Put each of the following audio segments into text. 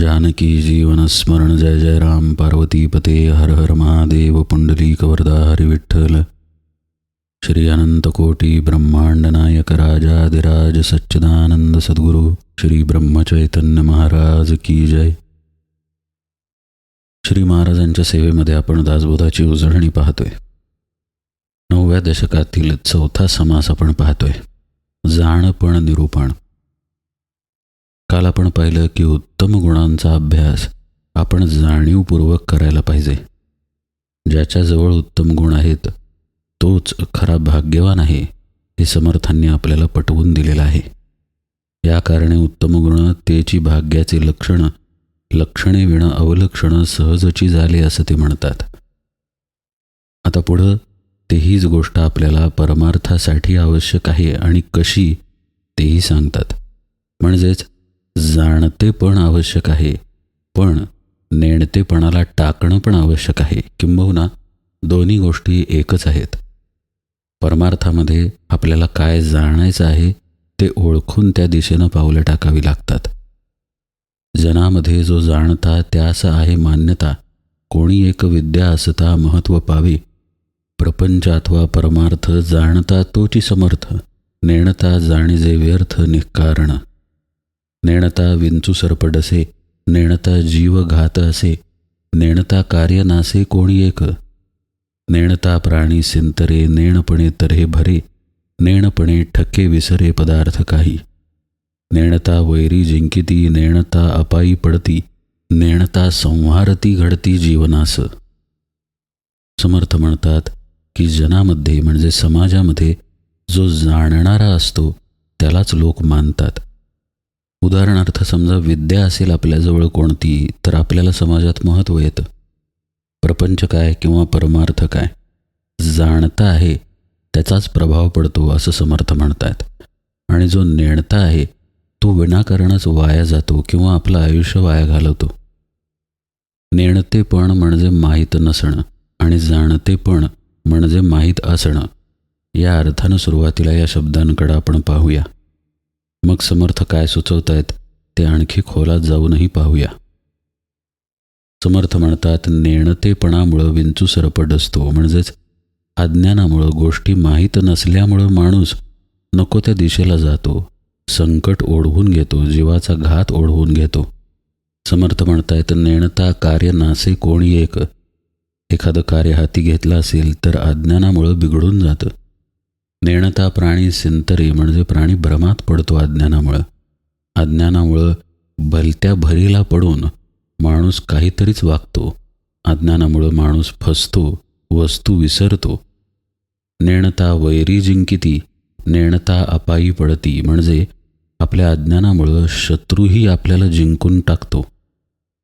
जानकी जीवन स्मरण जय जय राम पार्वती पते हर हर महादेव पुंडलीक वरदा हरि विठ्ठल. श्री अनंत कोटी ब्रह्मांड नायक राजाधिराज सच्चिदानंद सद्गुरु श्री ब्रह्मचैतन्य महाराज की जय. श्री महाराजांच्या सेवेमध्ये आपण दासबोधाची उजळणी पाहतोय. 9व्या दशकातील 4था समास आपण पाहतोय, जाणपण निरूपण. काल आपण पाहिलं की उत्तम गुणांचा अभ्यास आपण जाणीवपूर्वक करायला पाहिजे. ज्याच्याजवळ उत्तम गुण आहेत तोच खरा भाग्यवान आहे हे समर्थांनी आपल्याला पटवून दिलेलं आहे. या कारणे उत्तम गुण तेची भाग्याचे लक्षण, लक्षणे विण अवलक्षण सहजची झाले असं ते म्हणतात. आता पुढं तेहीच गोष्ट आपल्याला परमार्थासाठी आवश्यक आहे आणि कशी तेही सांगतात. म्हणजेच जाणते पण आवश्यक आहे, पण नेणतेपणाला टाकणं पण आवश्यक आहे. किंबहुना दोन्ही गोष्टी एकच आहेत. परमार्थामध्ये आपल्याला काय जाणायचं आहे ते ओळखून त्या दिशेनं पावलं टाकावी लागतात. जनामध्ये जो जाणता त्यास आहे मान्यता, कोणी एक विद्या असता महत्त्व पावे. प्रपंच अथवा परमार्थ जाणता तोची समर्थ, नेणता जाणीजे व्यर्थ निःकारण. नेणता विंचू सरपडसे, नेणता जीव घात असे, नेणता कार्य नासे कोणी एक. नेणता प्राणी सिंतरे, नेणपणे तऱ्हे भरे, नेणपणे ठक्के विसरे पदार्थ काही. नेणता वैरी जिंकिती, नेणता अपायी पडती, नेणता संहारती घडती जीवनास. समर्थ म्हणतात की जनामध्ये म्हणजे समाजामध्ये जो जाणणारा असतो त्यालाच लोक मानतात. उदाहरणार्थ समजा विद्या असेल आपल्याजवळ कोणती, तर आपल्याला समाजात महत्त्व येतं. प्रपंच काय किंवा परमार्थ काय जाणता आहे त्याचाच प्रभाव पडतो असं समर्थ म्हणतात. आणि जो नेणता आहे तो विनाकारणच वाया जातो किंवा आपलं आयुष्य वाया घालवतो. नेणतेपण म्हणजे माहीत नसणं आणि जाणतेपण म्हणजे माहीत असणं. या अर्थानं सुरुवातीला या शब्दांकडे आपण पाहूया. मग समर्थ काय सुचवत आहेत ते आणखी खोलात जाऊनही पाहूया. समर्थ म्हणतात, नेणतेपणामुळं विंचू सरपट असतो. म्हणजेच अज्ञानामुळं, गोष्टी माहीत नसल्यामुळं माणूस नको त्या दिशेला जातो, संकट ओढवून घेतो, जीवाचा घात ओढवून घेतो. समर्थ म्हणतायत, नेणता कार्य नासे कोणी एक. एखादं कार्य हाती घेतलं असेल तर अज्ञानामुळं बिघडून जातं. नेणता प्राणी सिंतरे म्हणजे प्राणी भ्रमात पडतो अज्ञानामुळं. अज्ञानामुळं भलत्या भरीला पडून माणूस काहीतरीच वागतो. अज्ञानामुळं माणूस फसतो, वस्तू विसरतो. नेणता वैरी जिंकिती, नेणता अपायी पडती म्हणजे आपल्या अज्ञानामुळं शत्रूही आपल्याला जिंकून टाकतो.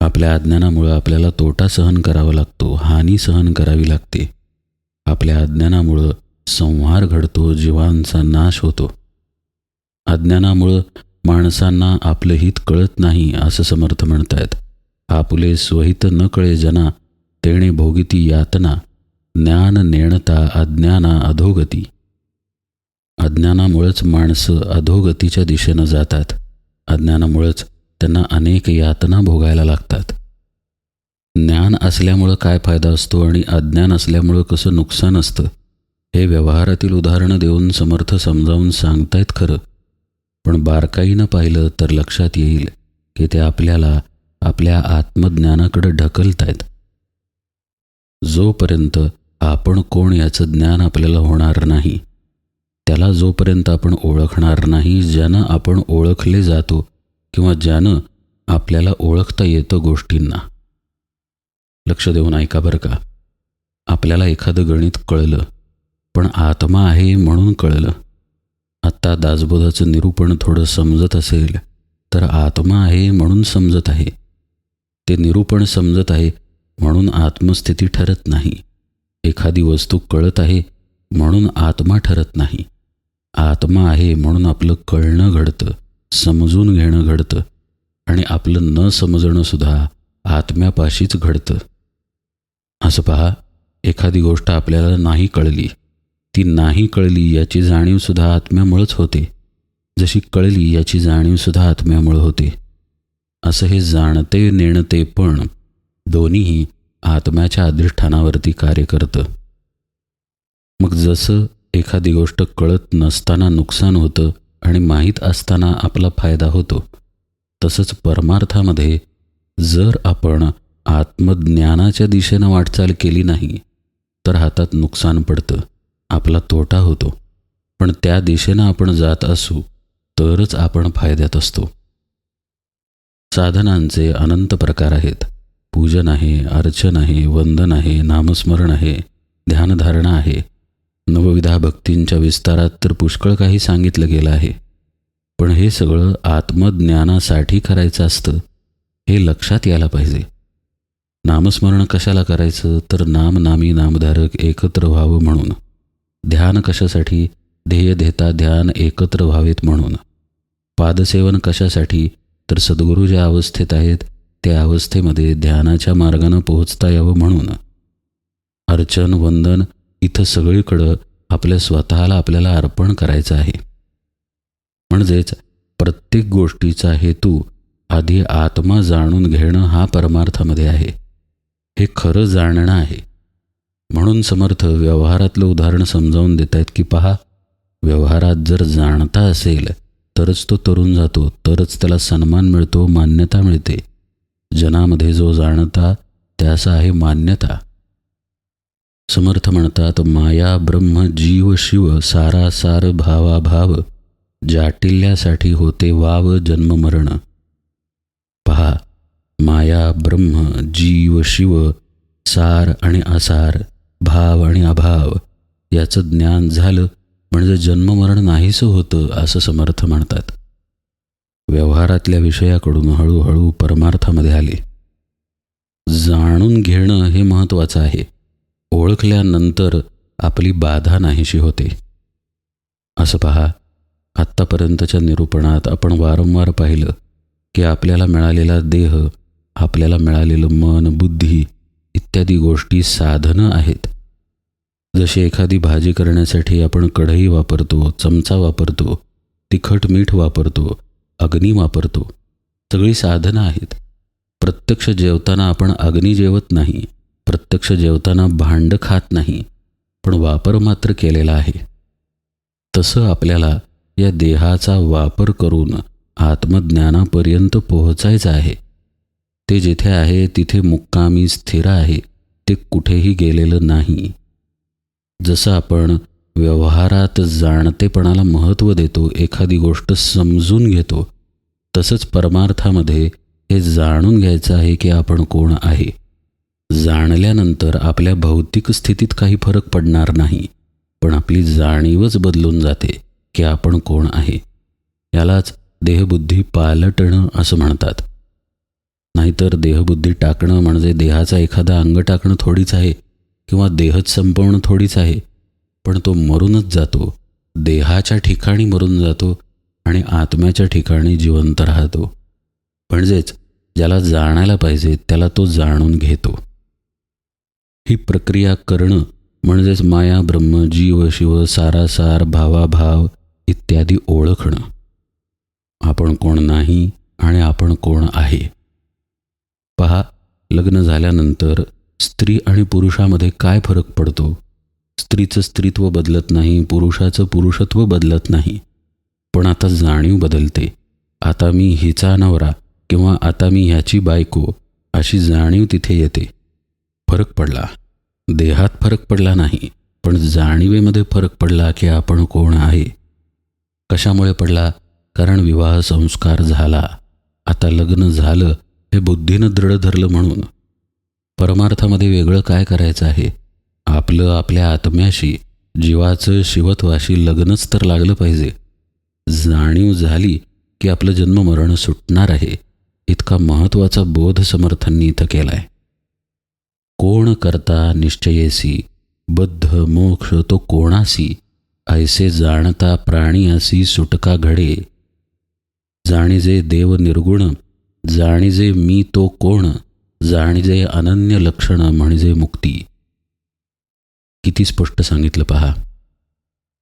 आपल्या अज्ञानामुळं आपल्याला तोटा सहन करावा लागतो, हानी सहन करावी लागते. आपल्या अज्ञानामुळं संहार घडतो, जीवांचा नाश होतो. अज्ञानामुळं माणसांना आपलं हित कळत नाही असं समर्थ म्हणतायत. आपुले स्वहित न कळे जना, तेणे भोगिती यातना. ज्ञान नेणता अज्ञाना अधोगती. अज्ञानामुळंच माणसं अधोगतीच्या दिशेनं जातात. अज्ञानामुळंच त्यांना अनेक यातना भोगायला लागतात. ज्ञान असल्यामुळं काय फायदा असतो आणि अज्ञान असल्यामुळं कसं नुकसान असतं हे व्यवहारातील उदाहरणं देऊन समर्थ समजावून सांगतायत खरं. पण बारकाईनं पाहिलं तर लक्षात येईल की ते आपल्याला आपल्या आत्मज्ञानाकडे ढकलतायत. जोपर्यंत आपण कोण याचं ज्ञान आपल्याला होणार नाही, त्याला जोपर्यंत आपण ओळखणार नाही, ज्यानं आपण ओळखले जातो किंवा ज्यानं आपल्याला ओळखता येतं गोष्टींना. लक्ष देऊन ऐका बरं का. आपल्याला एखादं गणित कळलं, पण आत्मा आहे म्हणून कळलं. आत्ता दासबोधाचं निरूपण थोडं समजत असेल तर आत्मा आहे म्हणून समजत आहे. ते निरूपण समजत आहे म्हणून आत्मस्थिती ठरत नाही. एखादी वस्तू कळत आहे म्हणून आत्मा ठरत नाही. आत्मा आहे म्हणून आपलं कळणं घडतं, समजून घेणं घडतं आणि आपलं न समजणंसुद्धा आत्म्यापाशीच घडतं. असं पहा, एखादी गोष्ट आपल्याला नाही कळली, ती नाही कळली याची जाणीवसुद्धा आत्म्यामुळंच होते, जशी कळली याची जाणीवसुद्धा आत्म्यामुळं होते. असं हे जाणते नेणते पण दोन्हीही आत्म्याच्या अधिष्ठानावरती कार्य करतं. मग जसं एखादी गोष्ट कळत नसताना नुकसान होतं आणि माहीत असताना आपला फायदा होतो, तसंच परमार्थामध्ये जर आपण आत्मज्ञानाच्या दिशेनं वाटचाल केली नाही तर हातात नुकसान पडतं, आपला तोटा होतो. पण त्या दिशेनं आपण जात असू तरच आपण फायद्यात असतो. साधनांचे अनंत प्रकार आहेत. पूजन आहे, अर्चन आहे, वंदन आहे, नामस्मरण आहे, ध्यानधारणा आहे. नवविधा भक्तींच्या विस्तारात तर पुष्कळ काही सांगितलं गेलं आहे. पण हे सगळं आत्मज्ञानासाठी करायचं असतं हे लक्षात यायला पाहिजे. नामस्मरण कशाला करायचं तर नामी नामधारक एकत्र व्हावं म्हणून. ध्यान कशासाठी? ध्येय देता ध्यान एकत्र व्हावेत म्हणून. पादसेवन कशासाठी? तर सद्गुरू ज्या अवस्थेत आहेत त्या अवस्थेमध्ये ध्यानाच्या मार्गानं पोहोचता यावं म्हणून. अर्चन वंदन इथं सगळीकडं आपल्या स्वतःला आपल्याला अर्पण करायचं आहे. म्हणजेच प्रत्येक गोष्टीचा हेतू आधी आत्मा जाणून घेणं हा परमार्थामध्ये आहे. हे खरं जाणणं आहे. म्हणून समर्थ व्यवहारातलं उदाहरण समजावून देत आहेत की पहा, व्यवहारात जर जाणता असेल तरच तो तरुण जातो, तरच त्याला सन्मान मिळतो, मान्यता मिळते. जनामध्ये जो जाणता त्यास आहे मान्यता. समर्थ म्हणतात, माया ब्रह्म जीव शिव सारासार भावाभाव जाटिल्यासाठी होते वाव जन्ममरण. पहा, माया ब्रह्म जीव शिव सार आणि असार, भाव आणि अभाव याचं ज्ञान झालं म्हणजे जन्ममरण नाहीसं होतं असं समर्थ म्हणतात. व्यवहारातल्या विषयाकडून हळूहळू परमार्थामध्ये आले. जाणून घेणं हे महत्त्वाचं आहे. ओळखल्यानंतर आपली बाधा नाहीशी होते. असं पहा, आत्तापर्यंतच्या निरूपणात आपण वारंवार पाहिलं की आपल्याला मिळालेला देह, आपल्याला मिळालेलं मन, बुद्धी इत्यादी गोष्टी साधनं आहेत. जशी एखादी भाजी करण्यासाठी आपण कढई वापरतो, चमचा वापरतो, तिखट मीठ वापरतो, अग्नी वापरतो, सगळी साधनं आहेत. प्रत्यक्ष जेवताना आपण अग्नी जेवत नाही, प्रत्यक्ष जेवताना भांड खात नाही, पण वापर मात्र केलेला आहे. तसं आपल्याला या देहाचा वापर करून आत्मज्ञानापर्यंत पोहोचायचं आहे. ते जिथे आहे तिथे मुक्कामी स्थिर आहे, ते कुठेही गेलेलं नाही. जसं आपण व्यवहारात जाणतेपणाला महत्त्व देतो, एखादी गोष्ट समजून घेतो, तसंच परमार्थामध्ये हे जाणून घ्यायचं आहे की आपण कोण आहे. जाणल्यानंतर आपल्या भौतिक स्थितीत काही फरक पडणार नाही, पण आपली जाणीवच बदलून जाते की आपण कोण आहे. यालाच देहबुद्धी पालटणं असं म्हणतात. नाहीतर देहबुद्धी टाकणं म्हणजे देहाचा एखादा अंग टाकणं थोडीच आहे, किंवा देहच संपवणं थोडीच आहे. पण तो मरूनच जातो, देहाच्या ठिकाणी मरून जातो आणि आत्म्याच्या ठिकाणी जिवंत राहतो. म्हणजेच ज्याला जाणायला पाहिजे त्याला तो जाणून घेतो. ही प्रक्रिया करणं म्हणजेच माया ब्रह्म जीव शिव सारासार भावाभाव इत्यादी ओळखणं. आपण कोण नाही आणि आपण कोण आहे. पहा, लग्न झाल्यानंतर स्त्री आणि पुरुषामध्ये काय फरक पडतो? स्त्रीचं स्त्रीत्व बदलत नाही, पुरुषाचं पुरुषत्व बदलत नाही, पण आता जाणीव बदलते. आता मी हिचा नवरा किंवा आता मी ह्याची बायको अशी जाणीव तिथे येते. फरक पडला. देहात फरक पडला नाही, पण जाणीवेमध्ये फरक पडला की आपण कोण आहे. कशामुळे पडला? कारण विवाह संस्कार झाला. आता लग्न झालं हे बुद्धीनं दृढ धरलं म्हणून. परमार्थामध्ये वेगळं काय करायचं आहे? आपलं आपल्या आत्म्याशी, जीवाचं शिवत्वाशी लग्नच तर लागलं पाहिजे. जाणीव झाली की आपलं जन्ममरण सुटणार आहे, इतका महत्त्वाचा बोध समर्थांनी इथं केलाय. कोण करता निश्चयेसी बद्ध मोक्ष तो कोणासी, ऐसे जाणता प्राणी असी सुटका घडे. जाणीजे देव निर्गुण, जाणीजे मी तो कोण, जाणीजे अनन्य लक्षण म्हणजे मुक्ती. किती स्पष्ट सांगितलं पहा.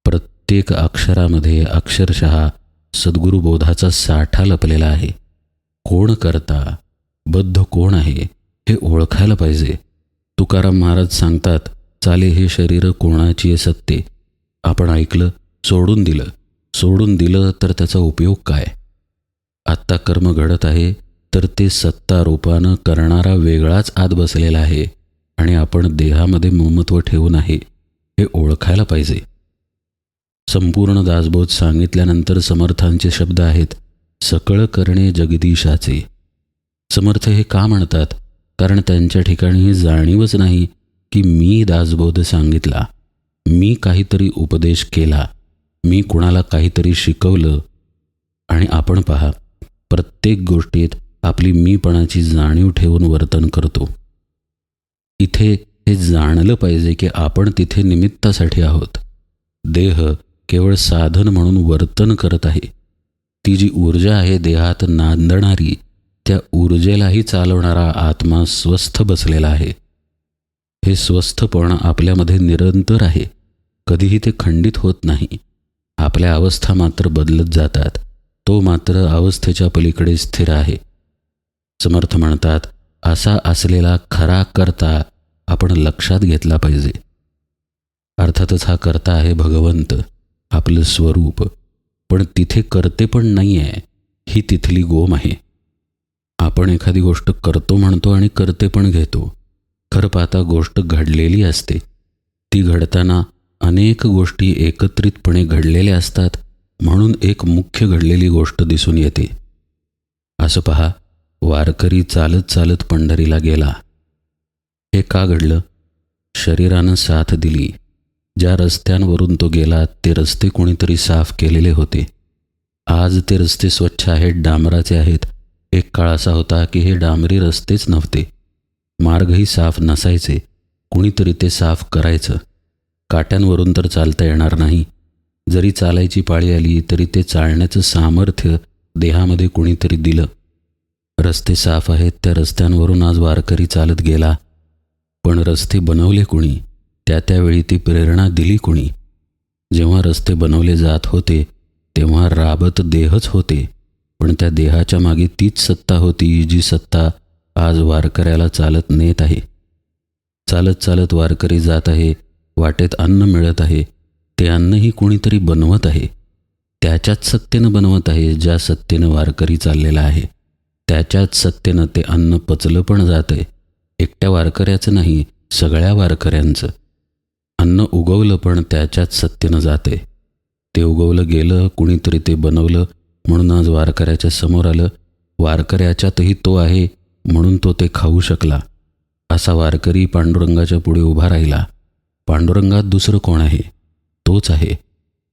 प्रत्येक अक्षरामध्ये अक्षरशः सद्गुरुबोधाचा साठा लपलेला आहे. कोण करता, बद्ध कोण आहे हे ओळखायला पाहिजे. तुकाराम महाराज सांगतात, चाले हे शरीर कोणाची आहे सत्ते. आपण ऐकलं, सोडून दिलं तर त्याचा उपयोग काय? आत्ता कर्म घडत आहे तर ते सत्ता रूपानं करणारा वेगळाच आत बसलेला आहे आणि आपण देहामध्ये ममत्व ठेवून आहे हे ओळखायला पाहिजे. संपूर्ण दासबोध सांगितल्यानंतर समर्थांचे शब्द आहेत, सकळ करणे जगदीशाचे. समर्थ हे का म्हणतात? कारण त्यांच्या ठिकाणी ही जाणीवच नाही की मी दासबोध सांगितला, मी काहीतरी उपदेश केला, मी कुणाला काहीतरी शिकवलं. आणि आपण पहा, प्रत्येक गोष्टीत आपली मीपणाची जाणीव ठेवून वर्तन करतो. इथे हे जाणलं पाहिजे की आपण तिथे निमित्तासाठी आहोत. देह केवळ साधन म्हणून वर्तन करत आहे. ती जी ऊर्जा आहे देहात नांदणारी, त्या ऊर्जेलाही चालवणारा आत्मा स्वस्थ बसलेला आहे. हे स्वस्थपण आपल्यामध्ये निरंतर आहे, कधीही ते खंडित होत नाही. आपल्या अवस्था मात्र बदलत जातात, तो मात्र अवस्थेच्या पलीकडे स्थिर आहे. समर्थ म्हणतात, असा असलेला खरा कर्ता आपण लक्षात घेतला पाहिजे. अर्थातच हा कर्ता आहे भगवंत, आपलं स्वरूप. पण तिथे करते पण नाही आहे, ही तिथली गोम आहे. आपण एखादी गोष्ट करतो म्हणतो आणि करते पण घेतो. खरं पाहता गोष्ट घडलेली असते. ती घडताना अनेक गोष्टी एकत्रितपणे घडलेल्या असतात, म्हणून एक मुख्य घडलेली गोष्ट दिसून येते. असं पहा, वारकरी चालत चालत पंढरीला गेला. हे का घडलं? शरीरानं साथ दिली. ज्या रस्त्यांवरून तो गेला ते रस्ते कोणीतरी साफ केलेले होते. आज ते रस्ते स्वच्छ आहेत, डांबराचे आहेत. एक काळ असा होता की हे डांबरी रस्तेच नव्हते, मार्गही साफ नसायचे. कुणीतरी ते साफ करायचं. काट्यांवरून तर चालता येणार नाही. जरी चालायची पाळी आली तरी ते चालण्याचं सामर्थ्य देहामध्ये कुणीतरी दिलं. रस्ते साफ आहेत, त्या रस्त्यांवरून आज वारकरी चालत गेला. पण रस्ते बनवले कुणी? त्यावेळी ती प्रेरणा दिली कुणी? जेव्हा रस्ते बनवले जात होते तेव्हा राबत देहच होते, पण त्या देहाच्या मागे तीच सत्ता होती जी सत्ता आज वारकऱ्याला चालत नेत आहे. चालत चालत वारकरी जात आहे, वाटेत अन्न मिळत आहे. ते अन्नही कुणीतरी बनवत आहे. त्याच्याच सत्तेनं बनवत आहे ज्या सत्तेनं वारकरी चाललेला आहे. त्याच्याच सत्तेनं ते अन्न पचलं पण जात आहे. एकट्या वारकऱ्याचं नाही, सगळ्या वारकऱ्यांचं. अन्न उगवलं पण त्याच्याच सत्तेनं जाते. ते उगवलं गेलं, कुणीतरी ते बनवलं, म्हणून आज वारकऱ्याच्या समोर आलं. वारकऱ्याच्यातही तो आहे म्हणून तो ते खाऊ शकला. असा वारकरी पांडुरंगाच्या पुढे उभा राहिला. पांडुरंगात दुसरं कोण आहे? तोच आहे.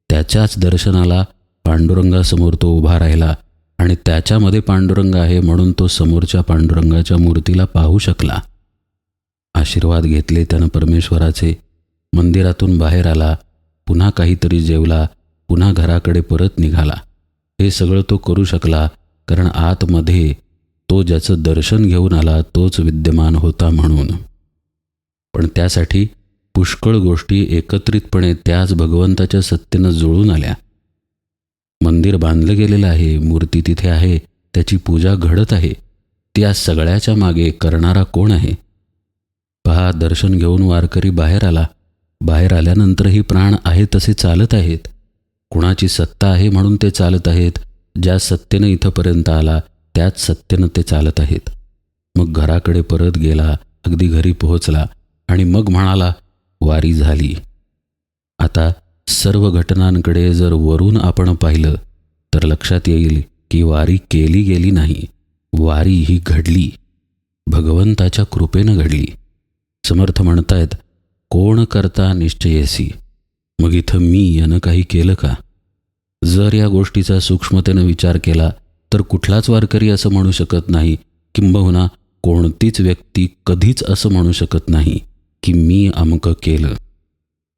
त्याच्याच दर्शनाला पांडुरंगासमोर तो उभा राहिला आणि त्याच्यामध्ये पांडुरंग आहे म्हणून तो समोरच्या पांडुरंगाच्या मूर्तीला पाहू शकला. आशीर्वाद घेतले त्यानं परमेश्वराचे. मंदिरातून बाहेर आला, पुन्हा काहीतरी जेवला, पुन्हा घराकडे परत निघाला. हे सगळं तो करू शकला कारण आतमध्ये तो ज्याचं दर्शन घेऊन आला तोच विद्यमान होता म्हणून. पण त्यासाठी पुष्कळ गोष्टी एकत्रितपणे त्याच भगवंताच्या सत्तेनं जुळून आल्या. मंदिर बांधलं गेलेलं आहे, मूर्ती तिथे आहे, त्याची पूजा घडत आहे. त्या सगळ्याच्या मागे करणारा कोण आहे? पहा, दर्शन घेऊन वारकरी बाहेर आला. बाहेर आल्यानंतरही प्राण आहे तसे चालत आहेत. कुणाची सत्ता आहे म्हणून ते चालत आहेत. ज्या सत्तेनं इथंपर्यंत आला त्याच सत्तेनं ते चालत आहेत. मग घराकडे परत गेला, अगदी घरी पोहोचला आणि मग म्हणाला, वारी झाली. आता सर्व घटनांकडे जर वरून आपण पाहिलं तर लक्षात येईल की वारी केली गेली नाही, वारी ही घडली, भगवंताच्या कृपेनं घडली. समर्थ म्हणतायत, कोण करता निश्चयेसी. मग इथं मी यानं काही केलं का? जर या गोष्टीचा सूक्ष्मतेनं विचार केला तर कुठलाच वारकरी असं म्हणू शकत नाही, किंबहुना कोणतीच व्यक्ती कधीच असं म्हणू शकत नाही की मी अमकं केलं,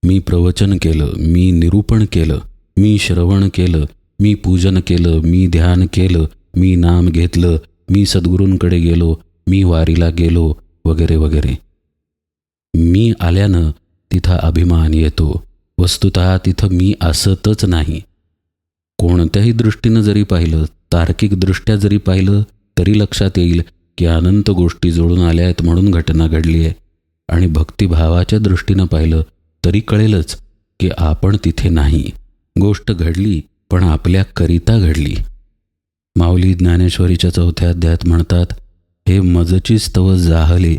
मी प्रवचन केलं, मी निरूपण केलं, मी श्रवण केलं, मी पूजन केलं, मी ध्यान केलं, मी नाम घेतलं, मी सद्गुरूंकडे गेलो, मी वारीला गेलो, वगैरे वगैरे. मी आल्यानं तिथं अभिमान येतो. वस्तुतः तिथं मी असतच नाही. कोणत्याही दृष्टीनं जरी पाहिलं, तार्किकदृष्ट्या जरी पाहिलं तरी लक्षात येईल की अनंत गोष्टी जोडून आल्या आहेत म्हणून घटना घडली आहे. आणि भक्तिभावाच्या दृष्टीनं पाहिलं तरी कळेलच की आपण तिथे नाही. गोष्ट घडली पण आपल्याकरिता घडली. माऊली ज्ञानेश्वरीच्या 4थ्या अध्यायात म्हणतात, हे मजची स्तव जाहले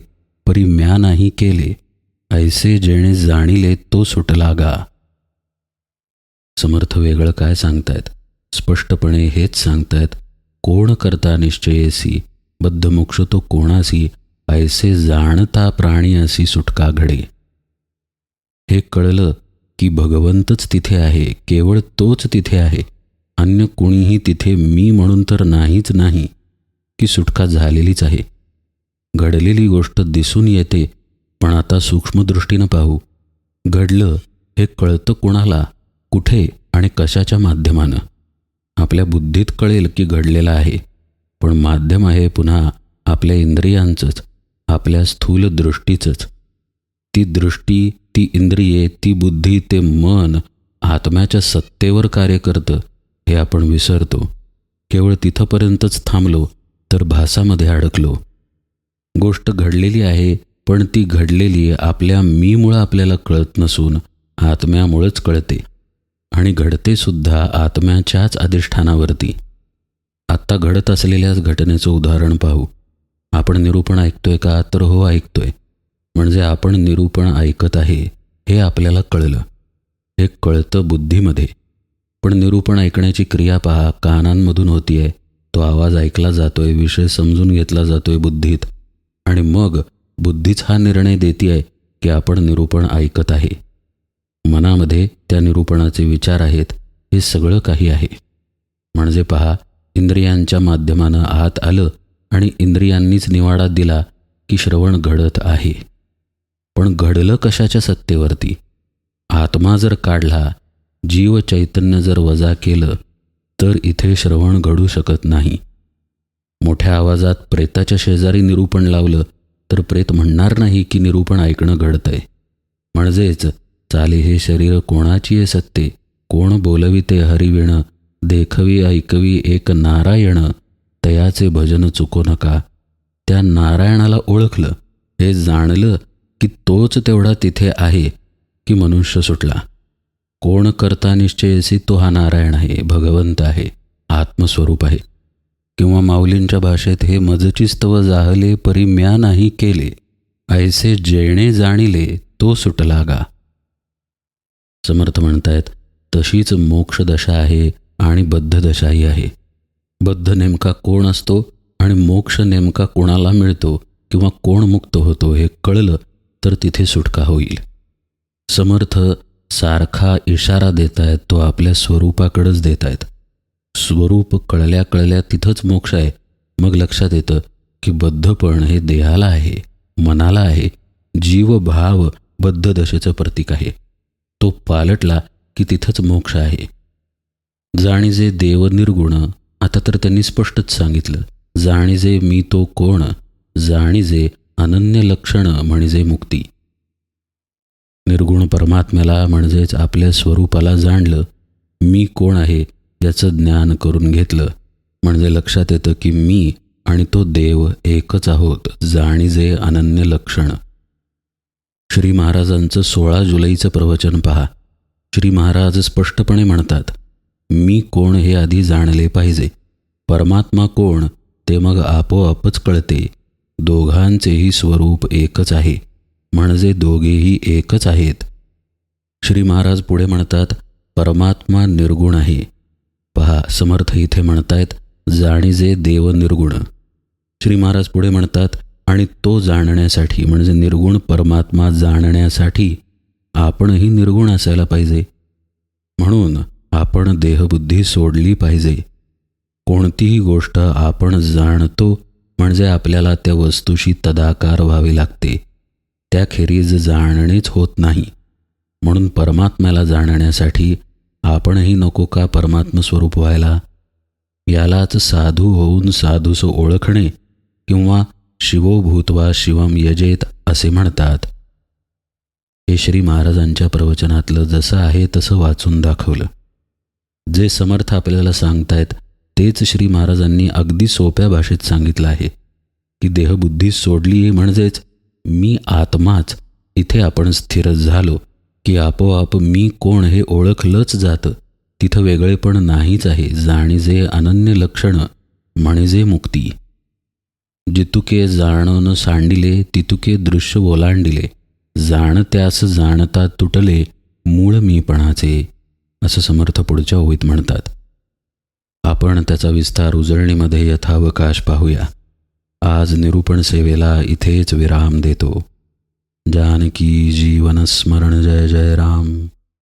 परी म्या नाही केले, ऐसे जेणे जाणिले तो सुटला गा. समर्थ वेगळं काय सांगतायत? स्पष्टपणे हेच सांगतायत, कोण करता निश्चयेसी बद्धमोक्ष तो कोणासी, ऐसे जाणता प्राणी असी सुटका घडे. हे कळलं की भगवंतच तिथे आहे, केवळ तोच तिथे आहे, अन्य कोणीही तिथे मी म्हणून तर नाहीच नाही, की सुटका झालेलीच आहे. घडलेली गोष्ट दिसून येते पण आता सूक्ष्मदृष्टीनं पाहू. घडलं हे कळतं कोणाला, कुठे आणि कशाच्या माध्यमानं? आपल्या बुद्धीत कळेल की घडलेलं आहे, पण माध्यम आहे पुन्हा आपल्या इंद्रियांचंच, आपल्या स्थूल दृष्टीचंच. ती दृष्टी, ती इंद्रिये, ती बुद्धी, ते मन आत्म्याच्या सत्तेवर कार्य करतं हे आपण विसरतो. केवळ तिथंपर्यंतच थांबलो तर भासामध्ये अडकलो. गोष्ट घडलेली आहे पण ती घडलेली आपल्या मीमुळं आपल्याला कळत नसून आत्म्यामुळंच कळते आणि घडते सुद्धा आत्म्याच्याच अधिष्ठानावरती. आत्ता घडत असलेल्याच घटनेचं उदाहरण पाहू. आपण निरूपण ऐकतोय का? तर हो, ऐकतोय. म्हणजे आपण निरूपण ऐकत आहे हे आपल्याला कळलं. हे कळतं बुद्धीमध्ये. पण निरूपण ऐकण्याची क्रिया पहा, कानांमधून होतीये. तो आवाज ऐकला जातोय, विषय समजून घेतला जातोय बुद्धीत, आणि मग बुद्धीच हा निर्णय देते की आपण निरूपण ऐकत आहे. मनामध्ये त्या निरूपणाचे विचार आहेत. हे सगळं काही आहे. म्हणजे पहा, इंद्रियांच्या माध्यमानं आत आलं आणि इंद्रियांनीच निवाडा दिला की श्रवण घडत आहे. पण घडलं कशाच्या सत्तेवरती? आत्मा जर काढला, जीव चैतन्य जर वजा केलं तर इथे श्रवण घडू शकत नाही. मोठ्या आवाजात प्रेताच्या शेजारी निरूपण लावलं तर प्रेत म्हणणार नाही की निरूपण ऐकणं घडतंय. म्हणजेच चाले हे शरीर कोणाची आहे सत्ते, कोण बोलविते हरिविण, देखवी ऐकवी एक नारायण, तयाचे भजन चुको नका. त्या नारायणाला ओळखलं, हे जाणलं की तोच तेवढा तिथे आहे की मनुष्य सुटला. कोण करता निश्चयसी तो हा नारायण आहे, भगवंत आहे, आत्मस्वरूप आहे. किंवा माऊलींच्या भाषेत, हे मजची स्तव जाहले परी म्या नाही केले, ऐसे जेणे जाणिले तो सुटला गा. समर्थ म्हणतायत, तशीच मोक्षदशा आहे आणि बद्धदशाही आहे. बद्ध नेमका कोण असतो आणि मोक्ष नेमका कोणाला मिळतो किंवा कोण मुक्त होतो हे कळलं तर तिथे सुटका होईल. समर्थ सारखा इशारा देत आहेत, तो आपल्या स्वरूपाकडेच देत आहेत. स्वरूप कळल्या कळल्या तिथंच मोक्ष आहे. मग लक्षात येतं की बद्धपण हे देहाला आहे, मनाला आहे. जीवभाव बद्ध दशेचं प्रतीक आहे. तो पालटला की तिथंच मोक्ष आहे. जाणीजे देव निर्गुण, आता तर त्यांनी स्पष्टच सांगितलं. जाणीजे मी तो कोण, जाणीजे अनन्य लक्षण म्हणजे मुक्ती. निर्गुण परमात्म्याला म्हणजेच आपल्या स्वरूपाला जाणलं, मी कोण आहे याचं ज्ञान करून घेतलं, म्हणजे लक्षात येतं की मी आणि तो देव एकच आहोत. जाणीजे अनन्य लक्षण. श्री महाराजांचं 16 जुलैचं प्रवचन पहा. श्री महाराज स्पष्टपणे म्हणतात, मी कोण हे आधी जाणले पाहिजे. परमात्मा कोण ते मग आपोआपच कळते. दोघांचेही स्वरूप एकच आहे, म्हणजे दोघेही एकच आहेत. श्री महाराज पुढे म्हणतात, परमात्मा निर्गुण आहे. पहा, समर्थ इथे म्हणतायत, जाणीजे देव निर्गुण. श्री महाराज पुढे म्हणतात, आणि तो जाणण्यासाठी म्हणजे निर्गुण परमात्मा जाणण्यासाठी आपणही निर्गुण असायला पाहिजे. म्हणून आपण देहबुद्धी सोडली पाहिजे. कोणतीही गोष्ट आपण जाणतो म्हणजे आपल्याला त्या वस्तूशी तदाकार व्हावे लागते. त्याखेरीज जाणणेच होत नाही. म्हणून परमात्म्याला जाणण्यासाठी आपणही नको का परमात्म स्वरूप व्हायला? यालाच साधू होऊन साधूस ओळखणे किंवा शिवो भूत्वा शिवम यजेत असे म्हणतात. हे श्री महाराजांच्या प्रवचनातलं जसं आहे तसं वाचून दाखवलं. जे समर्थ आपल्याला सांगतायत तेच श्री महाराजांनी अगदी सोप्या भाषेत सांगितलं आहे की देहबुद्धी सोडली म्हणजेच मी आत्माच इथे आपण स्थिर झालो की आपोआप मी कोण हे ओळखलंच जातं. तिथं वेगळेपण नाहीच आहे. जाणीजे अनन्य लक्षण म्हणजे मुक्ती. जितुके जाणून सांडिले तितुके दृश्य ओलांडिले, जाणत्यास जाणता तुटले मूळ मीपणाचे, असं समर्थ पुढच्या ओळीत म्हणतात. आपण त्याचा विस्तार उजळणीमध्ये यथावकाश पाहूया. आज निरूपण सेवेला इथेच विराम देतो. जानकी जीवन स्मरण जय जय राम.